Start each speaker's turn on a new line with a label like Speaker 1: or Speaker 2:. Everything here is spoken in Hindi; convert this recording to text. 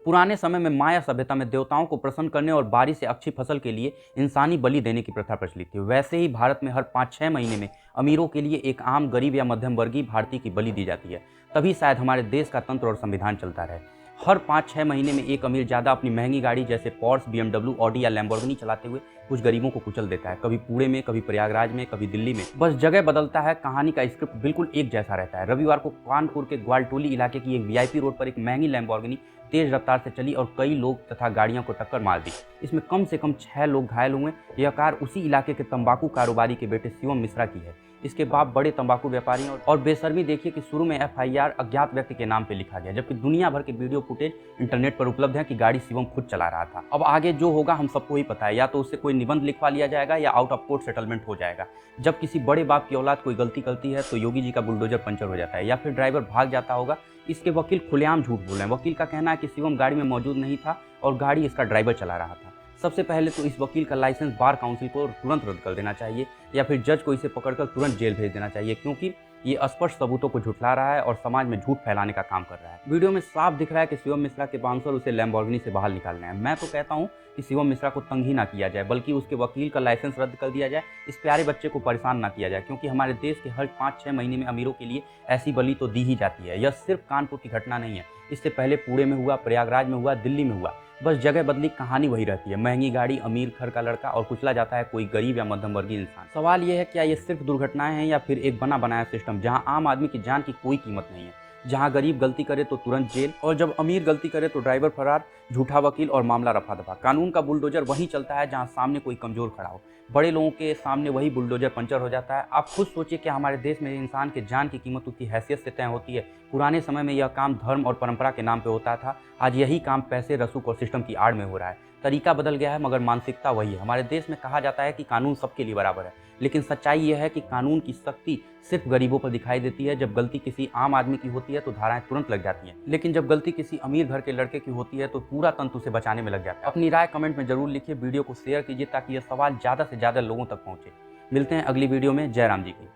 Speaker 1: पुराने समय में माया सभ्यता में देवताओं को प्रसन्न करने और बारिश से अच्छी फसल के लिए इंसानी बलि देने की प्रथा प्रचलित थी। वैसे ही भारत में हर 5-6 महीने में अमीरों के लिए एक आम गरीब या मध्यम वर्गीय भारतीय की बलि दी जाती है। तभी शायद हमारे देश का तंत्र और संविधान चलता रहे। हर 5-6 महीने में एक अमीर ज़्यादा अपनी महंगी गाड़ी जैसे पोर्श, BMW, ऑडी या लैम्बोर्गिनी चलाते हुए कुछ गरीबों को कुचल देता है। कभी पुणे में, कभी प्रयागराज में, कभी दिल्ली में। बस जगह बदलता है, कहानी का स्क्रिप्ट बिल्कुल एक जैसा रहता है। रविवार को कानपुर के ग्वालटोली इलाके की एक VIP रोड पर एक महंगी लैम्बोर्गिनी तेज रफ्तार से चली और कई लोग तथा गाड़ियों को टक्कर मार दी। इसमें कम से कम 6 लोग घायल हुए। यह कार उसी इलाके के तंबाकू कारोबारी के बेटे शिवम मिश्रा की है। इसके बाप बड़े तंबाकू व्यापारी हैं और बेशर्मी देखिए कि शुरू में FIR अज्ञात व्यक्ति के नाम पे लिखा गया, जबकि दुनिया भर के वीडियो फुटेज इंटरनेट पर उपलब्ध है कि गाड़ी शिवम खुद चला रहा था। अब आगे जो होगा हम सबको ही पता है, या तो उससे कोई निबंध लिखवा लिया जाएगा या आउट ऑफ कोर्ट सेटलमेंट हो जाएगा। जब किसी बड़े बाप की औलाद कोई गलती करती है तो योगी जी का बुलडोजर पंचर हो जाता है या फिर ड्राइवर भाग जाता होगा। इसके वकील खुलेआम झूठ बोल रहे हैं। वकील का कहना है कि शिवम गाड़ी में मौजूद नहीं था और गाड़ी इसका ड्राइवर चला रहा था। सबसे पहले तो इस वकील का लाइसेंस बार काउंसिल को तुरंत रद्द कर देना चाहिए या फिर जज को इसे पकड़कर तुरंत जेल भेज देना चाहिए, क्योंकि ये स्पष्ट सबूतों को झुठला रहा है और समाज में झूठ फैलाने का काम कर रहा है। वीडियो में साफ दिख रहा है कि शिवम मिश्रा के बाउंसर उसे लैम्बोर्गिनी से बाहर निकालने हैं। मैं तो कहता हूँ कि शिवम मिश्रा को तंग ही ना किया जाए, बल्कि उसके वकील का लाइसेंस रद्द कर दिया जाए। इस प्यारे बच्चे को परेशान ना किया जाए, क्योंकि हमारे देश के हर 5-6 महीने में अमीरों के लिए ऐसी बलि तो दी ही जाती है। यह सिर्फ कानपुर की घटना नहीं है, इससे पहले पुणे में हुआ, प्रयागराज में हुआ, दिल्ली में हुआ। बस जगह बदली, कहानी वही रहती है। महंगी गाड़ी, अमीर घर का लड़का और कुचला जाता है कोई गरीब या मध्यम वर्गीय इंसान। सवाल यह है, क्या ये सिर्फ दुर्घटनाएं हैं या फिर एक बना बनाया सिस्टम जहां आम आदमी की जान की कोई कीमत नहीं है, जहां गरीब गलती करे तो तुरंत जेल और जब अमीर गलती करे तो ड्राइवर फरार, झूठा वकील और मामला रफा दफा। कानून का बुलडोजर वहीं चलता है जहां सामने कोई कमजोर खड़ा हो। बड़े लोगों के सामने वही बुलडोजर पंचर हो जाता है। आप खुद सोचिए कि हमारे देश में इंसान के जान की कीमत उसकी हैसियत से तय होती है। पुराने समय में यह काम धर्म और परंपरा के नाम पे होता था। आज यही काम पैसे, रसूख और सिस्टम की आड़ में हो रहा है। तरीका बदल गया है मगर मानसिकता वही है। हमारे देश में कहा जाता है कि कानून सबके लिए बराबर है, लेकिन सच्चाई यह है कि कानून की सख्ती सिर्फ गरीबों पर दिखाई देती है। जब गलती किसी आम आदमी की होती है तो धाराएं तुरंत लग जाती हैं, लेकिन जब गलती किसी अमीर घर के लड़के की होती है तो पूरा तंत्र उसे बचाने में लग जाता है। अपनी राय कमेंट में जरूर लिखिए, वीडियो को शेयर कीजिए ताकि यह सवाल ज़्यादा से ज़्यादा लोगों तक पहुंचे। मिलते हैं अगली वीडियो में। जय राम जी की।